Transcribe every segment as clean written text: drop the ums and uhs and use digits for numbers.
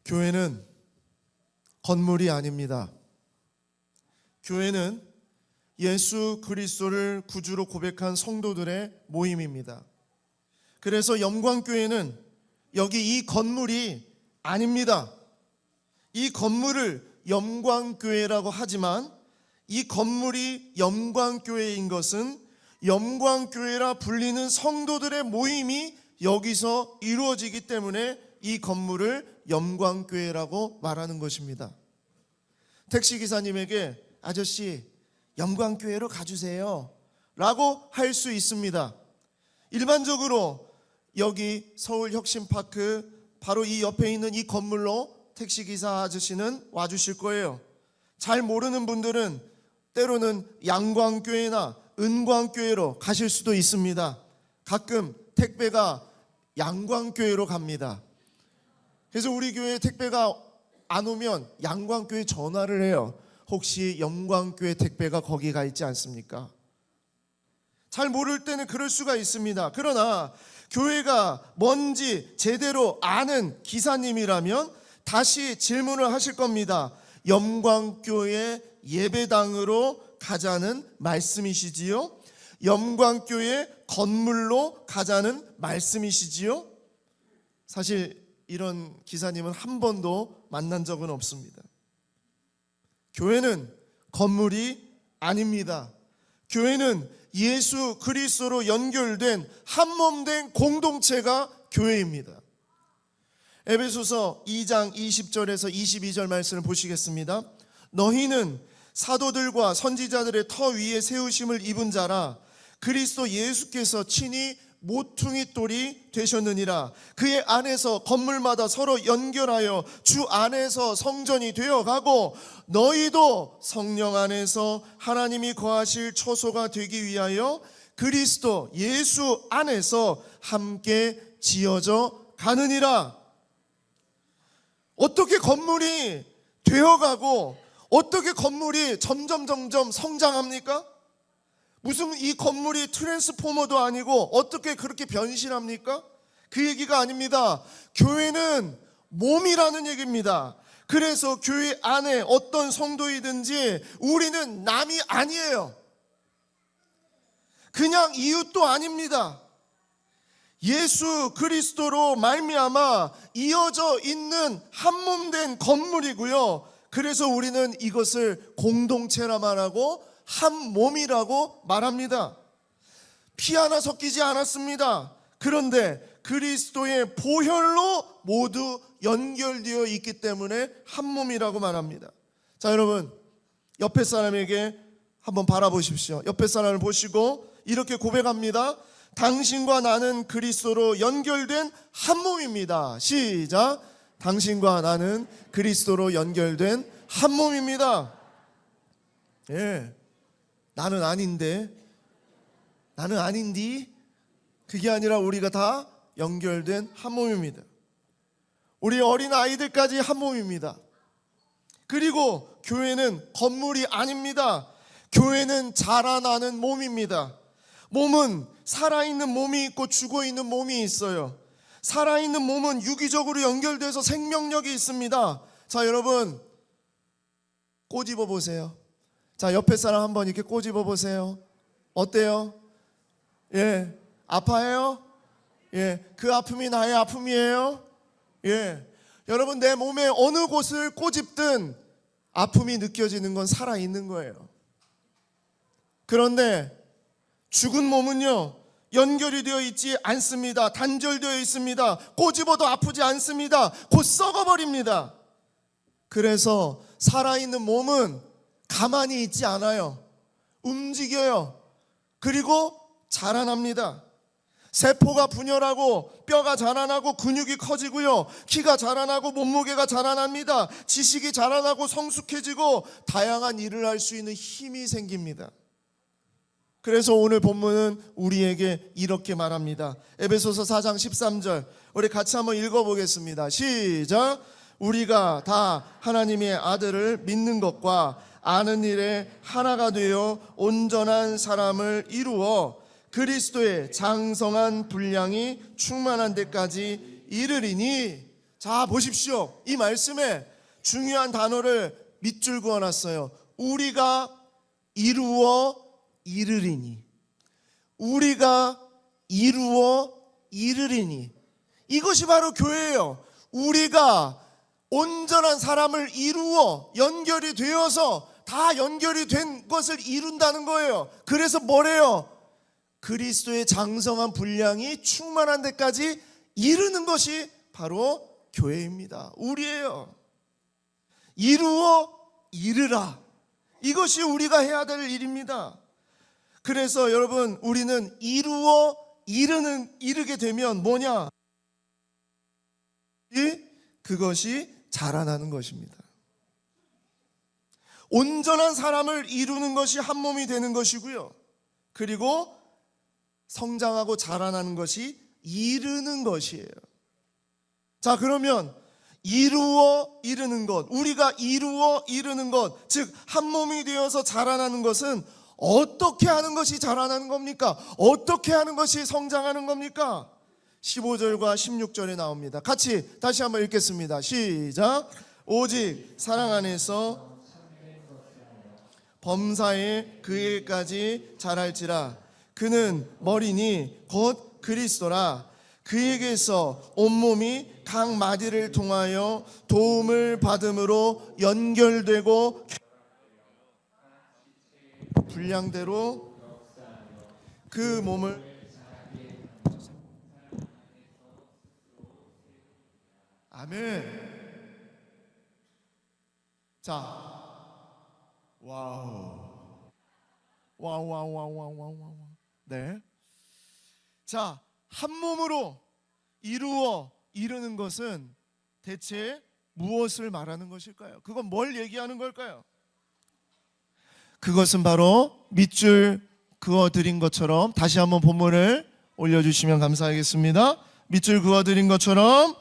교회는 건물이 아닙니다. 교회는 예수 그리스도를 구주로 고백한 성도들의 모임입니다. 그래서 영광교회는 여기 이 건물이 아닙니다. 이 건물을 영광교회라고 하지만 이 건물이 영광교회인 것은 영광교회라 불리는 성도들의 모임이 여기서 이루어지기 때문에 이 건물을 영광교회라고 말하는 것입니다. 택시기사님에게 아저씨 영광교회로 가주세요 라고 할 수 있습니다. 일반적으로 여기 서울혁신파크 바로 이 옆에 있는 이 건물로 택시기사 아저씨는 와주실 거예요. 잘 모르는 분들은 때로는 양광교회나 은광교회로 가실 수도 있습니다. 가끔 택배가 양광교회로 갑니다. 그래서 우리 교회에 택배가 안 오면 양광교회 전화를 해요. 혹시 영광교회 택배가 거기 가 있지 않습니까? 잘 모를 때는 그럴 수가 있습니다. 그러나 교회가 뭔지 제대로 아는 기사님이라면 다시 질문을 하실 겁니다. 영광교회 예배당으로 가자는 말씀이시지요? 영광교회 건물로 가자는 말씀이시지요? 사실 이런 기사님은 한 번도 만난 적은 없습니다. 교회는 건물이 아닙니다. 교회는 예수 그리스도로 연결된 한몸된 공동체가 교회입니다. 에베소서 2장 20절에서 22절 말씀을 보시겠습니다. 너희는 사도들과 선지자들의 터 위에 세우심을 입은 자라 그리스도 예수께서 친히 모퉁이 돌이 되셨느니라. 그의 안에서 건물마다 서로 연결하여 주 안에서 성전이 되어가고 너희도 성령 안에서 하나님이 거하실 처소가 되기 위하여 그리스도 예수 안에서 함께 지어져 가느니라. 어떻게 건물이 되어가고 어떻게 건물이 점점 성장합니까? 무슨 이 건물이 트랜스포머도 아니고 어떻게 그렇게 변신합니까? 그 얘기가 아닙니다. 교회는 몸이라는 얘기입니다. 그래서 교회 안에 어떤 성도이든지 우리는 남이 아니에요. 그냥 이웃도 아닙니다. 예수 그리스도로 말미암아 이어져 있는 한몸된 건물이고요. 그래서 우리는 이것을 공동체라 말하고 한 몸이라고 말합니다. 피 하나 섞이지 않았습니다. 그런데 그리스도의 보혈로 모두 연결되어 있기 때문에 한 몸이라고 말합니다. 자, 여러분 옆에 사람에게 한번 바라보십시오. 옆에 사람을 보시고 이렇게 고백합니다. 당신과 나는 그리스도로 연결된 한 몸입니다. 시작. 당신과 나는 그리스도로 연결된 한 몸입니다. 예. 나는 아닌데, 나는 아닌디? 그게 아니라 우리가 다 연결된 한 몸입니다. 우리 어린 아이들까지 한 몸입니다. 그리고 교회는 건물이 아닙니다. 교회는 자라나는 몸입니다. 몸은 살아있는 몸이 있고 죽어있는 몸이 있어요. 살아있는 몸은 유기적으로 연결돼서 생명력이 있습니다. 자, 여러분 꼬집어 보세요. 자, 옆에 사람 한번 이렇게 꼬집어 보세요. 어때요? 예, 아파해요? 예, 그 아픔이 나의 아픔이에요? 예, 여러분 내 몸의 어느 곳을 꼬집든 아픔이 느껴지는 건 살아있는 거예요. 그런데 죽은 몸은요 연결이 되어 있지 않습니다. 단절되어 있습니다. 꼬집어도 아프지 않습니다. 곧 썩어버립니다. 그래서 살아있는 몸은 가만히 있지 않아요. 움직여요. 그리고 자라납니다. 세포가 분열하고 뼈가 자라나고 근육이 커지고요. 키가 자라나고 몸무게가 자라납니다. 지식이 자라나고 성숙해지고 다양한 일을 할 수 있는 힘이 생깁니다. 그래서 오늘 본문은 우리에게 이렇게 말합니다. 에베소서 4장 13절 우리 같이 한번 읽어보겠습니다. 시작. 우리가 다 하나님의 아들을 믿는 것과 아는 일에 하나가 되어 온전한 사람을 이루어 그리스도의 장성한 분량이 충만한 데까지 이르리니. 자, 보십시오. 이 말씀에 중요한 단어를 밑줄 그어놨어요. 우리가 이루어 이르리니. 우리가 이루어 이르리니. 이것이 바로 교회예요. 우리가 온전한 사람을 이루어 연결이 되어서 다 연결이 된 것을 이룬다는 거예요. 그래서 뭐래요? 그리스도의 장성한 분량이 충만한 데까지 이르는 것이 바로 교회입니다. 우리예요. 이루어 이르라. 이것이 우리가 해야 될 일입니다. 그래서 여러분, 우리는 이루어 이르게 되면 뭐냐? 그것이 자라나는 것입니다. 온전한 사람을 이루는 것이 한 몸이 되는 것이고요. 그리고 성장하고 자라나는 것이 이르는 것이에요. 자, 그러면 이루어 이르는 것, 우리가 이루어 이르는 것, 즉 한 몸이 되어서 자라나는 것은 어떻게 하는 것이 자라나는 겁니까? 어떻게 하는 것이 성장하는 겁니까? 15절과 16절에 나옵니다. 같이 다시 한번 읽겠습니다. 시작. 오직 사랑 안에서 범사에 그 일까지 자랄지라. 그는 머리니 곧 그리스도라. 그에게서 온몸이 각 마디를 통하여 도움을 받음으로 연결되고 분량대로 그 몸을 아멘. 자, 와우. 네. 자, 한 몸으로 이루어 이루는 것은 대체 무엇을 말하는 것일까요? 그건 뭘 얘기하는 걸까요? 그것은 바로 밑줄 그어드린 것처럼 다시 한번 본문을 올려주시면 감사하겠습니다. 밑줄 그어드린 것처럼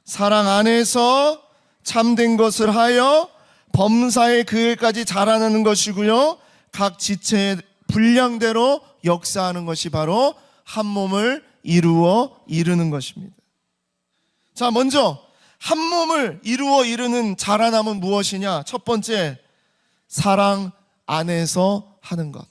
사랑 안에서 참된 것을 하여 범사의 그 일까지 자라나는 것이고요. 각 지체의 분량대로 역사하는 것이 바로 한 몸을 이루어 이루는 것입니다. 자, 먼저 한 몸을 이루어 이루는 자라남은 무엇이냐? 첫 번째, 사랑 안에서 하는 것.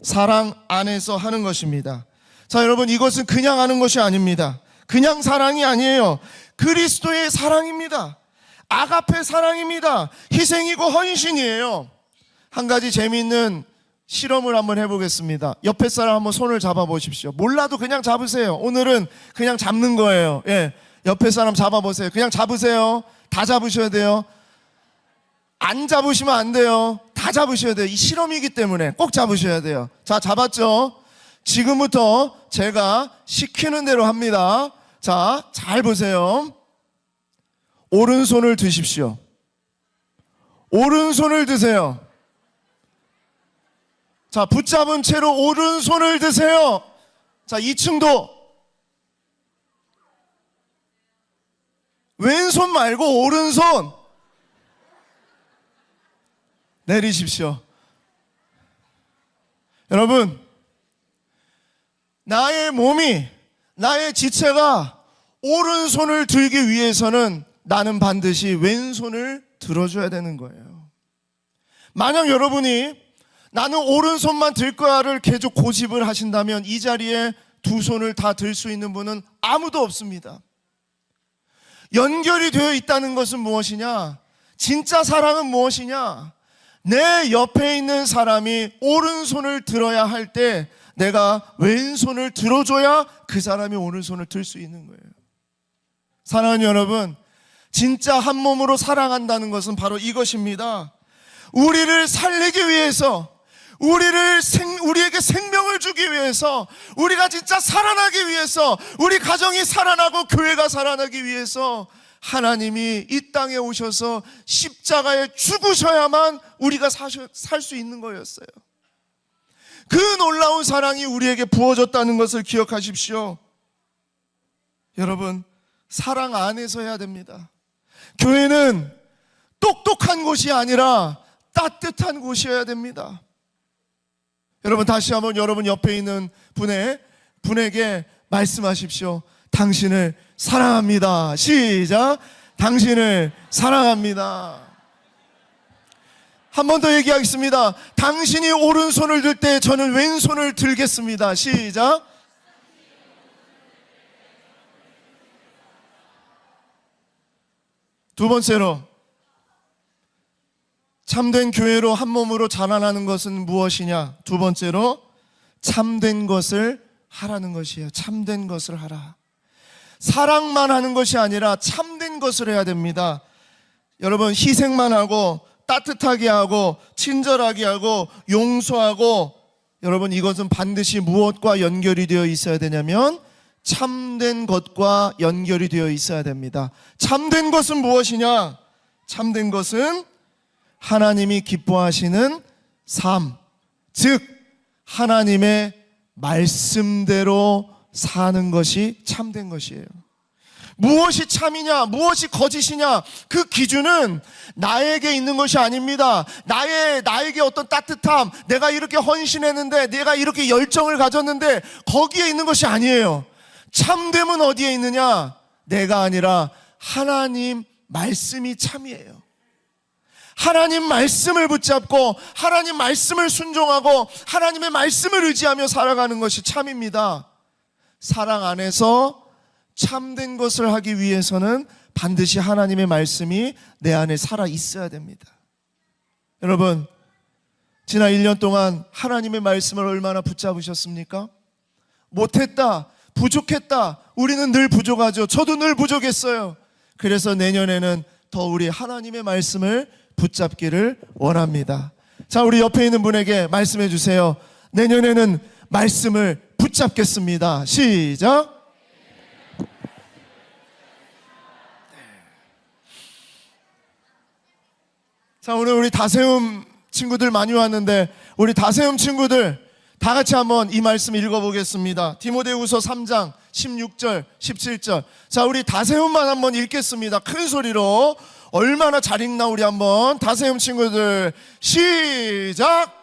사랑 안에서 하는 것입니다. 자, 여러분, 이것은 그냥 하는 것이 아닙니다. 그냥 사랑이 아니에요. 그리스도의 사랑입니다. 아가페 사랑입니다. 희생이고 헌신이에요. 한 가지 재미있는 실험을 한번 해보겠습니다. 옆에 사람 한번 손을 잡아보십시오. 몰라도 그냥 잡으세요. 오늘은 그냥 잡는 거예요. 예, 옆에 사람 잡아보세요. 그냥 잡으세요. 다 잡으셔야 돼요. 안 잡으시면 안 돼요. 다 잡으셔야 돼요. 이 실험이기 때문에 꼭 잡으셔야 돼요. 자, 잡았죠? 지금부터 제가 시키는 대로 합니다. 자, 잘 보세요. 오른손을 드십시오. 오른손을 드세요. 자, 붙잡은 채로 오른손을 드세요. 자, 2층도 왼손 말고 오른손 내리십시오. 여러분, 나의 몸이, 나의 지체가 오른손을 들기 위해서는 나는 반드시 왼손을 들어줘야 되는 거예요. 만약 여러분이 나는 오른손만 들 거야를 계속 고집을 하신다면 이 자리에 두 손을 다 들 수 있는 분은 아무도 없습니다. 연결이 되어 있다는 것은 무엇이냐? 진짜 사랑은 무엇이냐? 내 옆에 있는 사람이 오른손을 들어야 할 때 내가 왼손을 들어줘야 그 사람이 오른손을 들 수 있는 거예요. 사랑하는 여러분, 진짜 한 몸으로 사랑한다는 것은 바로 이것입니다. 우리를 살리기 위해서, 우리에게 생명을 주기 위해서, 우리가 진짜 살아나기 위해서, 우리 가정이 살아나고 교회가 살아나기 위해서 하나님이 이 땅에 오셔서 십자가에 죽으셔야만 우리가 살 수 있는 거였어요. 그 놀라운 사랑이 우리에게 부어졌다는 것을 기억하십시오. 여러분, 사랑 안에서 해야 됩니다. 교회는 똑똑한 곳이 아니라 따뜻한 곳이어야 됩니다. 여러분, 다시 한번 여러분 옆에 있는 분에게 말씀하십시오. 당신을 사랑합니다. 시작. 당신을 사랑합니다. 한 번 더 얘기하겠습니다. 당신이 오른손을 들 때 저는 왼손을 들겠습니다. 시작. 두 번째로, 참된 교회로 한 몸으로 자라나는 것은 무엇이냐? 두 번째로, 참된 것을 하라는 것이에요. 참된 것을 하라. 사랑만 하는 것이 아니라 참된 것을 해야 됩니다. 여러분, 희생만 하고 따뜻하게 하고 친절하게 하고 용서하고, 여러분, 이것은 반드시 무엇과 연결이 되어 있어야 되냐면 참된 것과 연결이 되어 있어야 됩니다. 참된 것은 무엇이냐? 참된 것은 하나님이 기뻐하시는 삶, 즉 하나님의 말씀대로 사는 것이 참된 것이에요. 무엇이 참이냐, 무엇이 거짓이냐, 그 기준은 나에게 있는 것이 아닙니다. 나에게 어떤 따뜻함, 내가 이렇게 헌신했는데, 내가 이렇게 열정을 가졌는데 거기에 있는 것이 아니에요. 참됨은 어디에 있느냐? 내가 아니라 하나님 말씀이 참이에요. 하나님 말씀을 붙잡고 하나님 말씀을 순종하고 하나님의 말씀을 의지하며 살아가는 것이 참입니다. 사랑 안에서 참된 것을 하기 위해서는 반드시 하나님의 말씀이 내 안에 살아 있어야 됩니다. 여러분, 지난 1년 동안 하나님의 말씀을 얼마나 붙잡으셨습니까? 못했다, 부족했다, 우리는 늘 부족하죠. 저도 늘 부족했어요. 그래서 내년에는 더 우리 하나님의 말씀을 붙잡기를 원합니다. 자, 우리 옆에 있는 분에게 말씀해 주세요. 내년에는 말씀을 붙잡겠습니다. 시작. 자, 오늘 우리 다세움 친구들 많이 왔는데, 우리 다세움 친구들 다 같이 한번 이 말씀 읽어보겠습니다. 디모데후서 3장 16절 17절. 자, 우리 다세움만 한번 읽겠습니다. 큰 소리로. 얼마나 잘 읽나 우리 한번. 다세움 친구들 시작.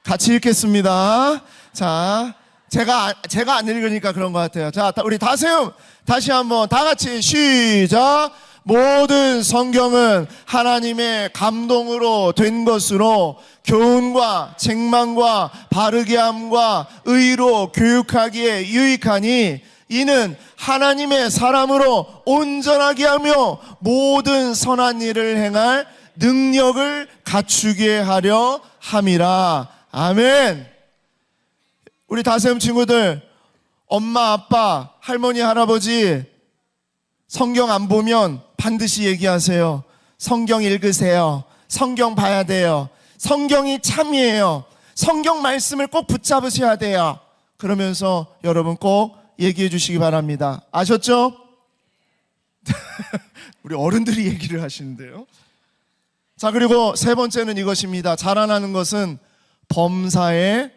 같이 읽겠습니다. 자, 제가 안 읽으니까 그런 것 같아요. 자, 우리 다세움 다시 한번 다 같이 시작. 모든 성경은 하나님의 감동으로 된 것으로 교훈과 책망과 바르게 함과 의로 교육하기에 유익하니 이는 하나님의 사람으로 온전하게 하며 모든 선한 일을 행할 능력을 갖추게 하려 함이라. 아멘. 우리 다세움 친구들, 엄마, 아빠, 할머니, 할아버지 성경 안 보면 반드시 얘기하세요. 성경 읽으세요. 성경 봐야 돼요. 성경이 참이에요. 성경 말씀을 꼭 붙잡으셔야 돼요. 그러면서 여러분 꼭 얘기해 주시기 바랍니다. 아셨죠? 우리 어른들이 얘기를 하시는데요. 자, 그리고 세 번째는 이것입니다. 자라나는 것은 범사에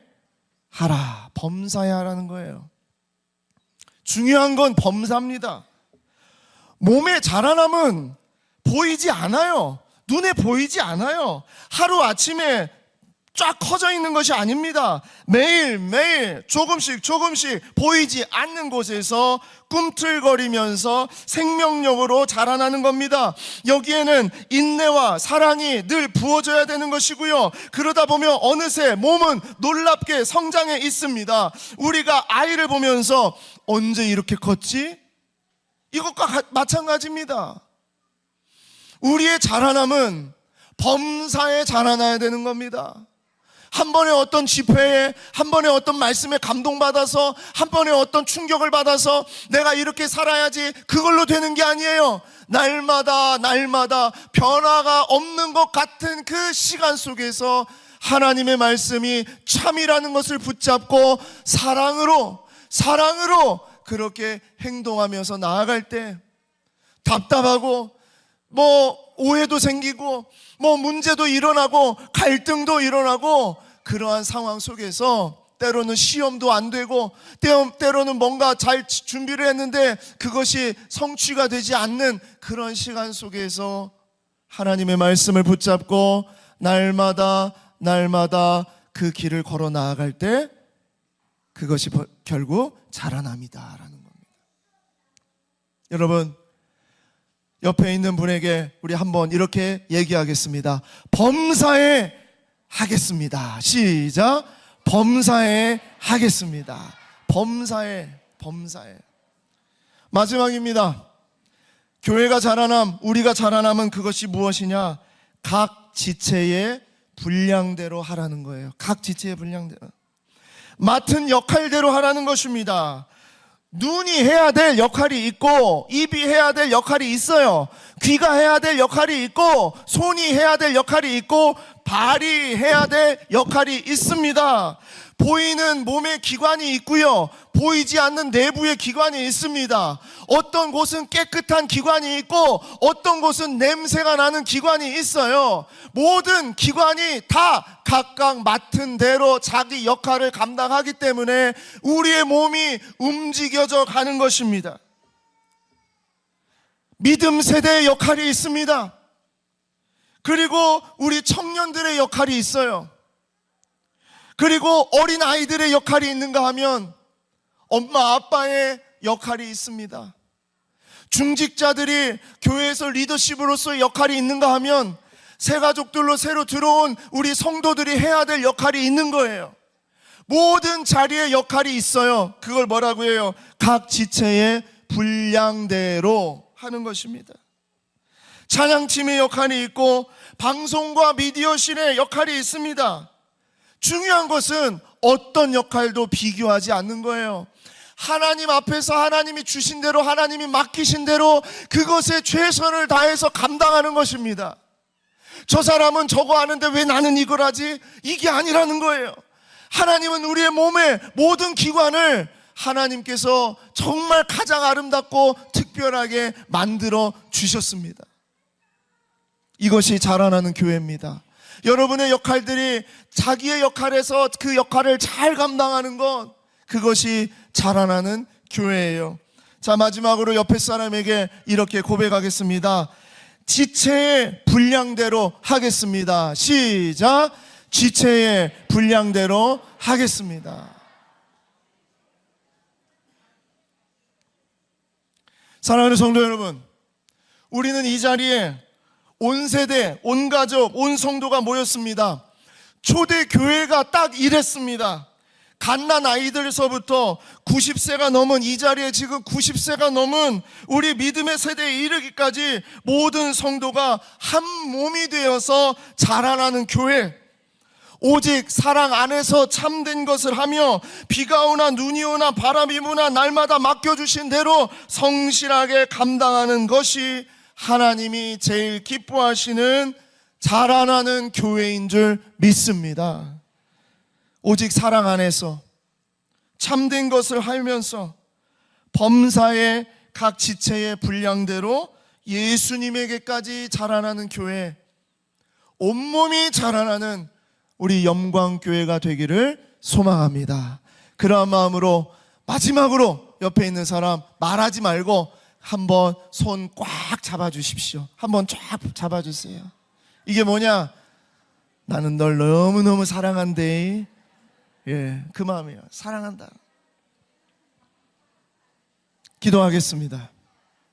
하라. 범사에 하라는 거예요. 중요한 건 범사입니다. 몸의 자라남은 보이지 않아요. 눈에 보이지 않아요. 하루아침에 쫙 커져 있는 것이 아닙니다. 매일매일 조금씩 보이지 않는 곳에서 꿈틀거리면서 생명력으로 자라나는 겁니다. 여기에는 인내와 사랑이 늘 부어져야 되는 것이고요. 그러다 보면 어느새 몸은 놀랍게 성장해 있습니다. 우리가 아이를 보면서 언제 이렇게 컸지? 이것과 마찬가지입니다. 우리의 자라남은 범사에 자라나야 되는 겁니다. 한 번에 어떤 집회에, 한 번에 어떤 말씀에 감동받아서, 한 번에 어떤 충격을 받아서 내가 이렇게 살아야지, 그걸로 되는 게 아니에요. 날마다 변화가 없는 것 같은 그 시간 속에서 하나님의 말씀이 참이라는 것을 붙잡고 사랑으로 그렇게 행동하면서 나아갈 때 답답하고 오해도 생기고 문제도 일어나고 갈등도 일어나고, 그러한 상황 속에서 때로는 시험도 안 되고 때로는 뭔가 잘 준비를 했는데 그것이 성취가 되지 않는 그런 시간 속에서 하나님의 말씀을 붙잡고 날마다 날마다 그 길을 걸어 나아갈 때 그것이 결국 자라남이다라는 겁니다. 여러분, 옆에 있는 분에게 우리 한번 이렇게 얘기하겠습니다. 범사에 하겠습니다. 시작. 범사에 하겠습니다. 범사에. 마지막입니다. 교회가 자라남, 우리가 자라남은 그것이 무엇이냐? 각 지체의 분량대로 하라는 거예요. 각 지체의 분량대로. 맡은 역할대로 하라는 것입니다. 눈이 해야 될 역할이 있고, 입이 해야 될 역할이 있어요. 귀가 해야 될 역할이 있고, 손이 해야 될 역할이 있고, 발이 해야 될 역할이 있습니다. 보이는 몸의 기관이 있고요, 보이지 않는 내부의 기관이 있습니다. 어떤 곳은 깨끗한 기관이 있고 어떤 곳은 냄새가 나는 기관이 있어요. 모든 기관이 다 각각 맡은 대로 자기 역할을 감당하기 때문에 우리의 몸이 움직여져 가는 것입니다. 믿음 세대의 역할이 있습니다. 그리고 우리 청년들의 역할이 있어요. 그리고 어린 아이들의 역할이 있는가 하면 엄마 아빠의 역할이 있습니다. 중직자들이 교회에서 리더십으로서의 역할이 있는가 하면 새가족들로 새로 들어온 우리 성도들이 해야 될 역할이 있는 거예요. 모든 자리에 역할이 있어요. 그걸 뭐라고 해요? 각 지체의 분량대로 하는 것입니다. 찬양팀의 역할이 있고 방송과 미디어실의 역할이 있습니다. 중요한 것은 어떤 역할도 비교하지 않는 거예요. 하나님 앞에서 하나님이 주신 대로, 하나님이 맡기신 대로 그것에 최선을 다해서 감당하는 것입니다. 저 사람은 저거 하는데 왜 나는 이걸 하지? 이게 아니라는 거예요. 하나님은 우리의 몸의 모든 기관을 하나님께서 정말 가장 아름답고 특별하게 만들어 주셨습니다. 이것이 자라나는 교회입니다. 여러분의 역할들이 자기의 역할에서 그 역할을 잘 감당하는 것, 그것이 자라나는 교회예요. 자, 마지막으로 옆에 사람에게 이렇게 고백하겠습니다. 지체의 분량대로 하겠습니다. 시작. 지체의 분량대로 하겠습니다. 사랑하는 성도 여러분, 우리는 이 자리에 온 세대, 온 가족, 온 성도가 모였습니다. 초대 교회가 딱 이랬습니다. 갓난 아이들서부터 90세가 넘은, 이 자리에 지금 90세가 넘은 우리 믿음의 세대에 이르기까지 모든 성도가 한 몸이 되어서 자라나는 교회, 오직 사랑 안에서 참된 것을 하며 비가 오나 눈이 오나 바람이 부나 날마다 맡겨주신 대로 성실하게 감당하는 것이 하나님이 제일 기뻐하시는 자라나는 교회인 줄 믿습니다. 오직 사랑 안에서 참된 것을 하면서 범사의 각 지체의 분량대로 예수님에게까지 자라나는 교회, 온몸이 자라나는 우리 영광교회가 되기를 소망합니다. 그러한 마음으로 마지막으로 옆에 있는 사람 말하지 말고 한번 손 꽉 잡아주십시오. 한번 쫙 잡아주세요. 이게 뭐냐? 나는 널 너무너무 사랑한대. 예, 그 마음이에요. 사랑한다. 기도하겠습니다.